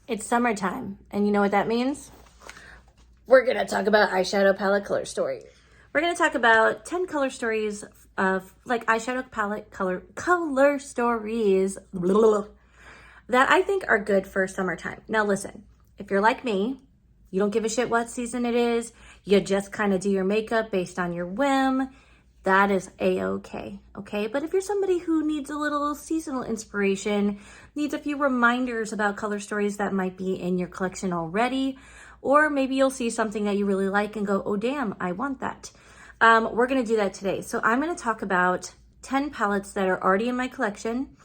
It's summertime, and you know what that means? We're gonna talk about eyeshadow palette color stories. We're gonna talk about 10 color stories of like eyeshadow palette color stories that I think are good for summertime. Now listen, if you're like me, you don't give a shit what season it is, you just kind of do your makeup based on your whim, that is a-okay, okay? But if you're somebody who needs a little seasonal inspiration, needs a few reminders about color stories that might be in your collection already, or maybe you'll see something that you really like and go, oh damn, I want that. We're gonna do that today. So I'm gonna talk about 10 palettes that are already in my collection.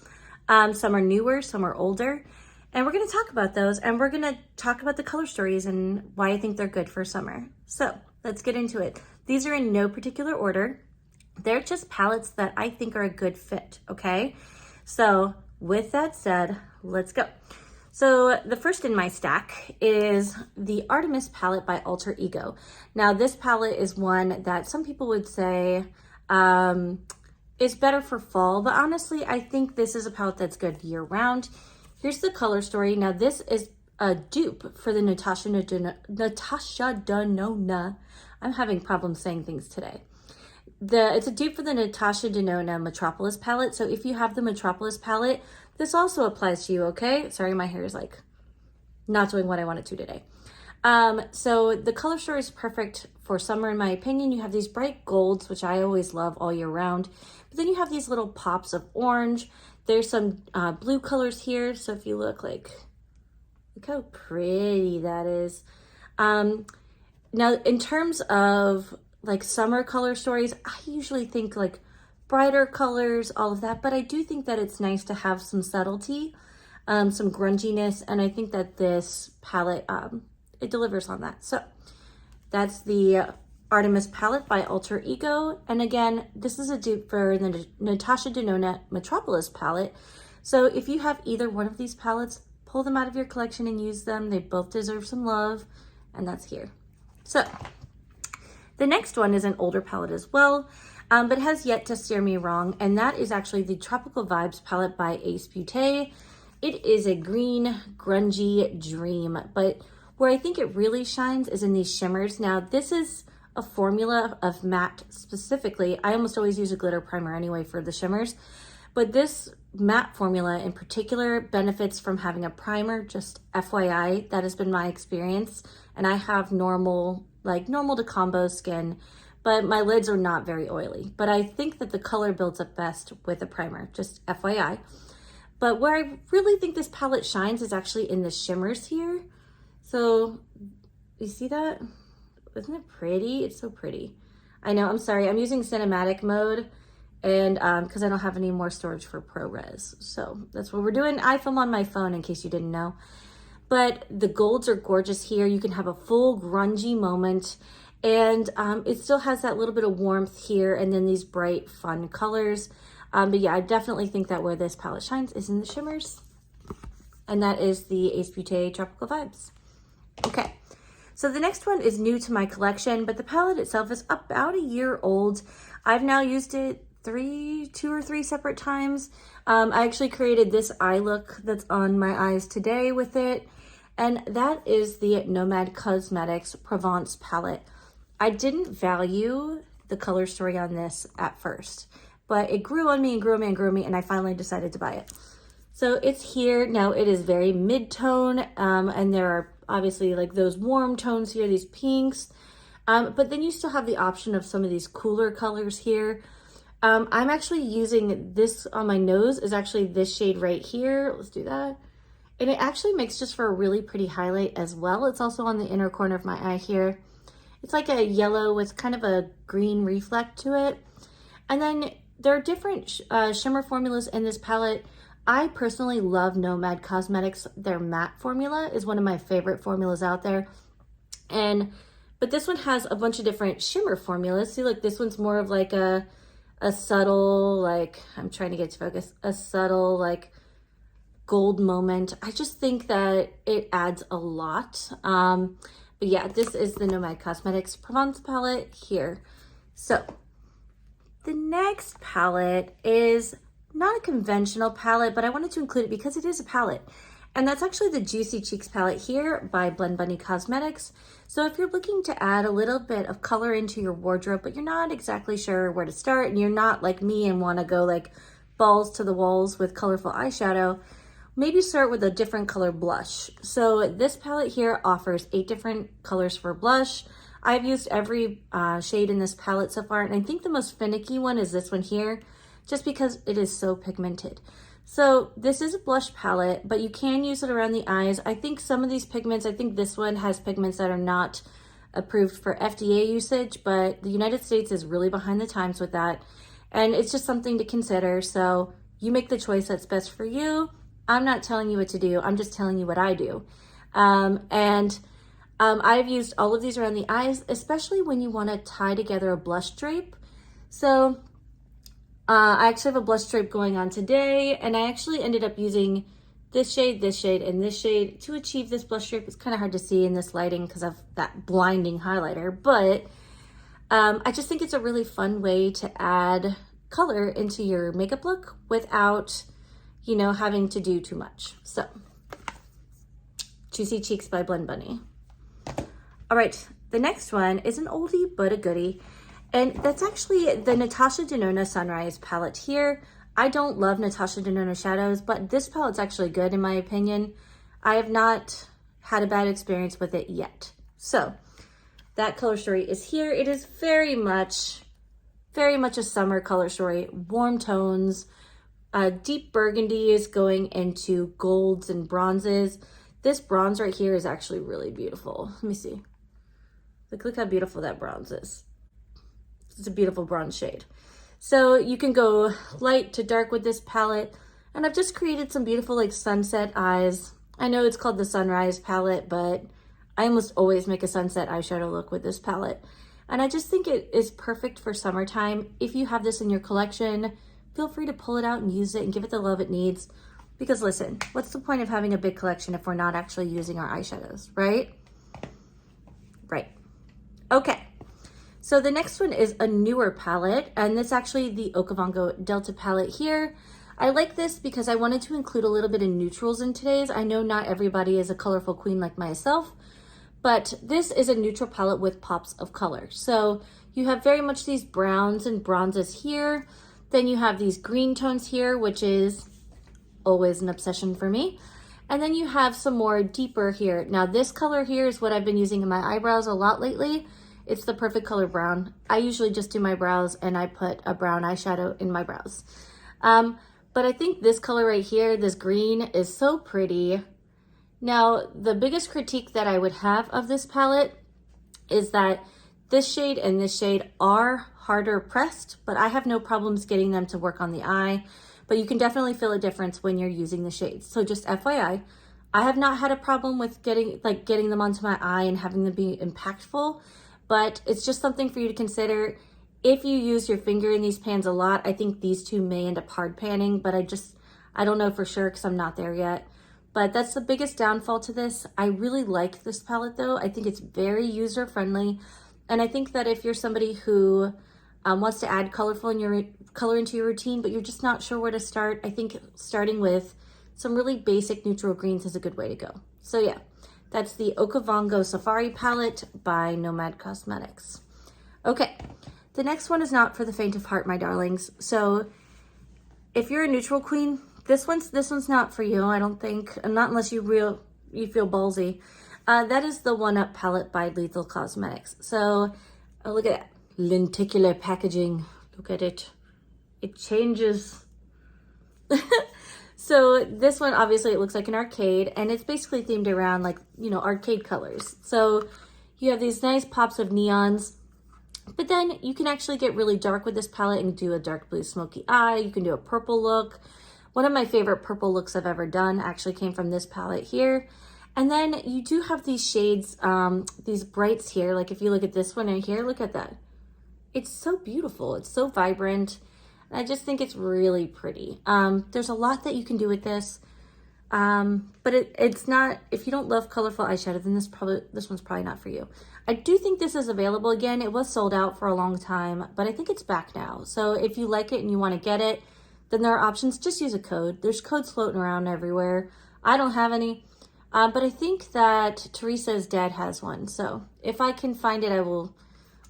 Some are newer, some are older, and we're gonna talk about those, and we're gonna talk about the color stories and why I think they're good for summer. So let's get into it. These are in no particular order. They're just palettes that I think are a good fit, okay? So with that said, let's go. So the first in my stack is the Artemis palette by Alter Ego. Now this palette is one that some people would say is better for fall, but honestly, I think this is a palette that's good year round. Here's the color story. Now this is a dupe for the Natasha Denona. I'm having problems saying things today. It's a dupe for the Natasha Denona Metropolis palette. So if you have the Metropolis palette, this also applies to you, okay? Sorry, my hair is like not doing what I want it to today. So the color story is perfect for summer, in my opinion. You have these bright golds, which I always love all year round. But then you have these little pops of orange. There's some blue colors here. So if you look how pretty that is. Now, in terms of like summer color stories, I usually think like brighter colors, all of that, but I do think that it's nice to have some subtlety, some grunginess, and I think that this palette, it delivers on that. So that's the Artemis palette by Alter Ego, and again, this is a dupe for the Natasha Denona Metropolis palette. So if you have either one of these palettes, pull them out of your collection and use them. They both deserve some love, and that's here. So the next one is an older palette as well, but has yet to steer me wrong, and that is actually the Tropical Vibes palette by Beauté. It is a green, grungy dream, but where I think it really shines is in these shimmers. Now, this is a formula of matte specifically. I almost always use a glitter primer anyway for the shimmers, but this matte formula in particular benefits from having a primer, just FYI, that has been my experience, and I have normal to combo skin, but my lids are not very oily. But I think that the color builds up best with a primer, just FYI. But where I really think this palette shines is actually in the shimmers here. So you see that? Isn't it pretty? It's so pretty. I know, I'm sorry, I'm using cinematic mode and because I don't have any more storage for ProRes. So that's what we're doing. I film on my phone in case you didn't know. But the golds are gorgeous here. You can have a full grungy moment, and it still has that little bit of warmth here, and then these bright, fun colors. But yeah, I definitely think that where this palette shines is in the shimmers, and that is the Beauté Tropical Vibes. Okay, so the next one is new to my collection, but the palette itself is about a year old. I've now used it two or three separate times. I actually created this eye look that's on my eyes today with it. And that is the Nomad Cosmetics Provence palette. I didn't value the color story on this at first, but it grew on me and grew on me and grew on me, and I finally decided to buy it. So it's here. Now it is very mid-tone, and there are obviously like those warm tones here, these pinks, but then you still have the option of some of these cooler colors here. I'm actually using this on my nose, is actually this shade right here. Let's do that. And it actually makes just for a really pretty highlight as well. It's also on the inner corner of my eye here. It's like a yellow with kind of a green reflect to it. And then there are different shimmer formulas in this palette. I personally love Nomad Cosmetics. Their matte formula is one of my favorite formulas out there. But this one has a bunch of different shimmer formulas. See, look, this one's more of like a subtle, like, I'm trying to get to focus, a subtle, like, gold moment. I just think that it adds a lot. But yeah, this is the Nomad Cosmetics Provence palette here. So the next palette is not a conventional palette, but I wanted to include it because it is a palette. And that's actually the Juicy Cheeks palette here by BlendBunny Cosmetics. So if you're looking to add a little bit of color into your wardrobe, but you're not exactly sure where to start, and you're not like me and want to go like balls to the walls with colorful eyeshadow, maybe start with a different color blush. So this palette here offers 8 different colors for blush. I've used every shade in this palette so far, and I think the most finicky one is this one here, just because it is so pigmented. So this is a blush palette, but you can use it around the eyes. I think some of these pigments, I think this one has pigments that are not approved for FDA usage, but the United States is really behind the times with that. And it's just something to consider. So you make the choice that's best for you. I'm not telling you what to do. I'm just telling you what I do. I've used all of these around the eyes, especially when you want to tie together a blush drape. So I actually have a blush drape going on today, and I actually ended up using this shade, and this shade to achieve this blush drape. It's kind of hard to see in this lighting because of that blinding highlighter, but I just think it's a really fun way to add color into your makeup look without, you know, having to do too much. So, Juicy Cheeks by BlendBunny. All right, the next one is an oldie but a goodie. And that's actually the Natasha Denona Sunrise palette here. I don't love Natasha Denona shadows, but this palette's actually good in my opinion. I have not had a bad experience with it yet. So that color story is here. It is very much a summer color story. Warm tones, deep burgundies going into golds and bronzes. This bronze right here is actually really beautiful. Let me see. Look how beautiful that bronze is. It's a beautiful bronze shade. So you can go light to dark with this palette. And I've just created some beautiful like sunset eyes. I know it's called the Sunrise palette, but I almost always make a sunset eyeshadow look with this palette. And I just think it is perfect for summertime. If you have this in your collection, feel free to pull it out and use it and give it the love it needs. Because listen, what's the point of having a big collection if we're not actually using our eyeshadows, right? Right. Okay. So the next one is a newer palette, and this is actually the Okavango Delta palette here. I like this because I wanted to include a little bit of neutrals in today's. I know not everybody is a colorful queen like myself, but this is a neutral palette with pops of color. So you have very much these browns and bronzes here. Then you have these green tones here, which is always an obsession for me. And then you have some more deeper here. Now this color here is what I've been using in my eyebrows a lot lately. It's the perfect color brown. I usually just do my brows and I put a brown eyeshadow in my brows. But I think this color right here, this green, is so pretty. Now, the biggest critique that I would have of this palette is that this shade and this shade are harder pressed, but I have no problems getting them to work on the eye. But you can definitely feel a difference when you're using the shades. So just FYI, I have not had a problem with getting them onto my eye and having them be impactful. But it's just something for you to consider. If you use your finger in these pans a lot, I think these two may end up hard panning, but I don't know for sure because I'm not there yet. But that's the biggest downfall to this. I really like this palette though. I think it's very user friendly. And I think that if you're somebody who wants to add color into your routine, but you're just not sure where to start, I think starting with some really basic neutral greens is a good way to go. So yeah. That's the Okavango Safari palette by Nomad Cosmetics. Okay, the next one is not for the faint of heart, my darlings. So if you're a neutral queen, this one's not for you, I don't think, and not unless you feel ballsy. That is the One Up palette by Lethal Cosmetics. So look at that lenticular packaging. Look at it. It changes. So this one, obviously it looks like an arcade, and it's basically themed around like, you know, arcade colors. So you have these nice pops of neons, but then you can actually get really dark with this palette and do a dark blue smoky eye. You can do a purple look. One of my favorite purple looks I've ever done actually came from this palette here. And then you do have these shades, these brights here. Like if you look at this one right here, look at that. It's so beautiful. It's so vibrant. I just think it's really pretty. There's a lot that you can do with this, but it's not, if you don't love colorful eyeshadow, then this one's probably not for you. I do think this is available again. It was sold out for a long time, but I think it's back now. So if you like it and you want to get it, then there are options. Just use a code. There's codes floating around everywhere. I don't have any, but I think that Teresa's dad has one. So if I can find it, I will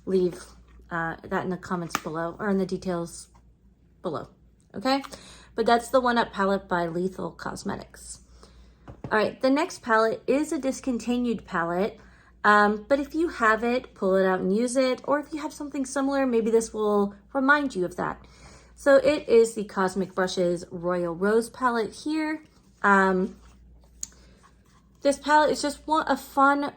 leave that in the comments below, or in the details below, okay? But that's the One Up palette by Lethal Cosmetics. All right, the next palette is a discontinued palette, but if you have it, pull it out and use it, or if you have something similar, maybe this will remind you of that. So it is the Cosmic Brushes Royal Rose palette here. This palette is just a fun,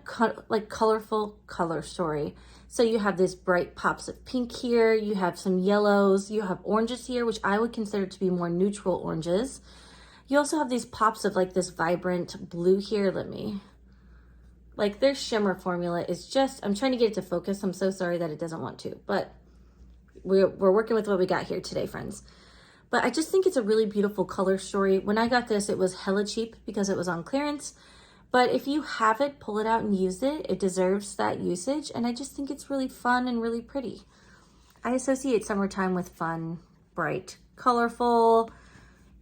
like colorful color story. So you have this bright pops of pink here, you have some yellows, you have oranges here, which I would consider to be more neutral oranges. You also have these pops of like this vibrant blue here. Like their shimmer formula is just, I'm trying to get it to focus. I'm so sorry that it doesn't want to, but we're working with what we got here today, friends. But I just think it's a really beautiful color story. When I got this, it was hella cheap because it was on clearance. But if you have it, pull it out and use it. It deserves that usage. And I just think it's really fun and really pretty. I associate summertime with fun, bright, colorful,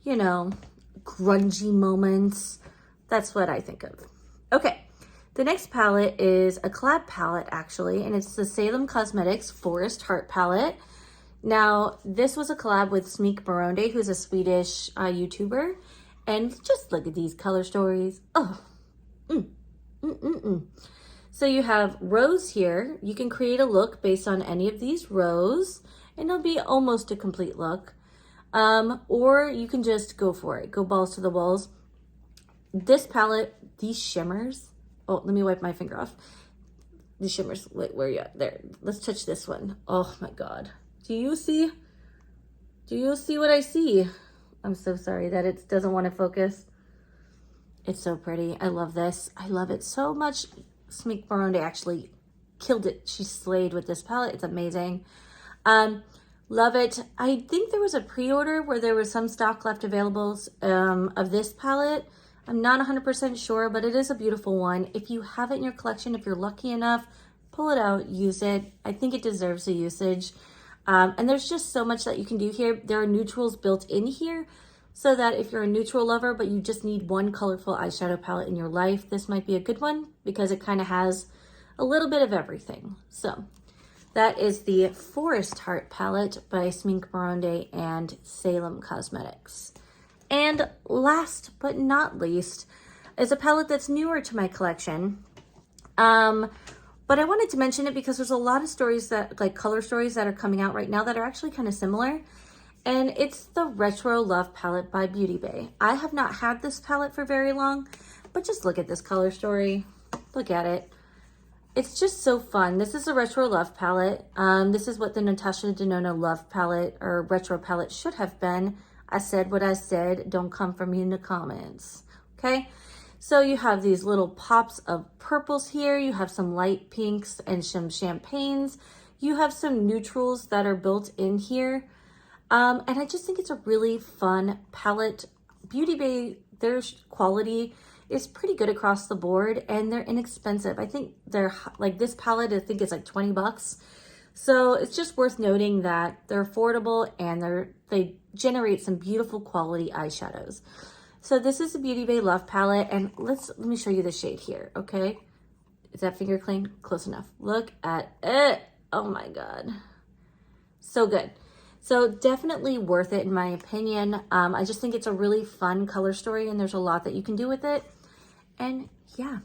you know, grungy moments. That's what I think of. Okay, the next palette is a collab palette actually, and it's the Salem Cosmetics Forest Heart palette. Now, this was a collab with Smeek Baronde, who's a Swedish YouTuber. And just look at these color stories. Oh, So you have rose here. You can create a look based on any of these rows, and it'll be almost a complete look. Or you can just go for it. Go balls to the walls. This palette, these shimmers. Oh, let me wipe my finger off. These shimmers, wait, where are you at? There, let's touch this one. Oh my God. Do you see what I see? I'm so sorry that it doesn't want to focus. It's so pretty. I love this. I love it so much. Smeek Baronde actually killed it. She slayed with this palette. It's amazing. Love it. I think there was a pre-order where there was some stock left available of this palette. I'm not 100% sure, but it is a beautiful one. If you have it in your collection, if you're lucky enough, pull it out, use it. I think it deserves a usage. And there's just so much that you can do here. There are neutrals built in here, so that if you're a neutral lover, but you just need one colorful eyeshadow palette in your life, this might be a good one because it kind of has a little bit of everything. So that is the Forest Heart palette by Smeek Baronde and Salem Cosmetics. And last but not least is a palette that's newer to my collection. But I wanted to mention it because there's a lot of stories that, like color stories that are coming out right now that are actually kind of similar. And it's the Retro Love palette by BeautyBay. I have not had this palette for very long, but just look at this color story. Look at it. It's just so fun. This is a Retro Love palette. This is what the Natasha Denona Love palette or Retro palette should have been. I said what I said. Don't come for me in the comments. Okay? So you have these little pops of purples here. You have some light pinks and some champagnes. You have some neutrals that are built in here. And I just think it's a really fun palette. BeautyBay, their quality is pretty good across the board, and they're inexpensive. I think they're like this palette, I think it's like 20 bucks. So it's just worth noting that they're affordable and they generate some beautiful quality eyeshadows. So this is the BeautyBay Love palette, and let me show you the shade here, okay? Is that finger clean? Close enough. Look at it. Oh my God. So good. So definitely worth it in my opinion. I just think it's a really fun color story, and there's a lot that you can do with it. And yeah,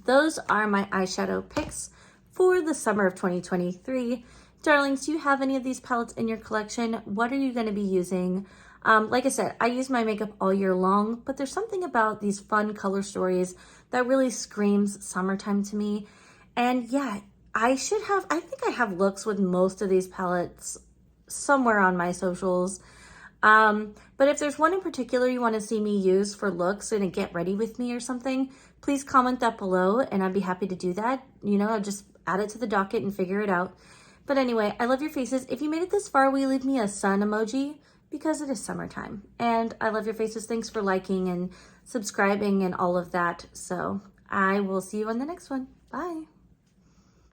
those are my eyeshadow picks for the summer of 2023. Darlings, do you have any of these palettes in your collection? What are you going to be using? Like I said, I use my makeup all year long, but there's something about these fun color stories that really screams summertime to me. And yeah, I think I have looks with most of these palettes somewhere on my socials. But if there's one in particular you want to see me use for looks and get ready with me or something, please comment that below and I'd be happy to do that. You know, I'll just add it to the docket and figure it out. But anyway, I love your faces. If you made it this far, will you leave me a sun emoji? Because it is summertime. And I love your faces. Thanks for liking and subscribing and all of that. So I will see you on the next one. Bye.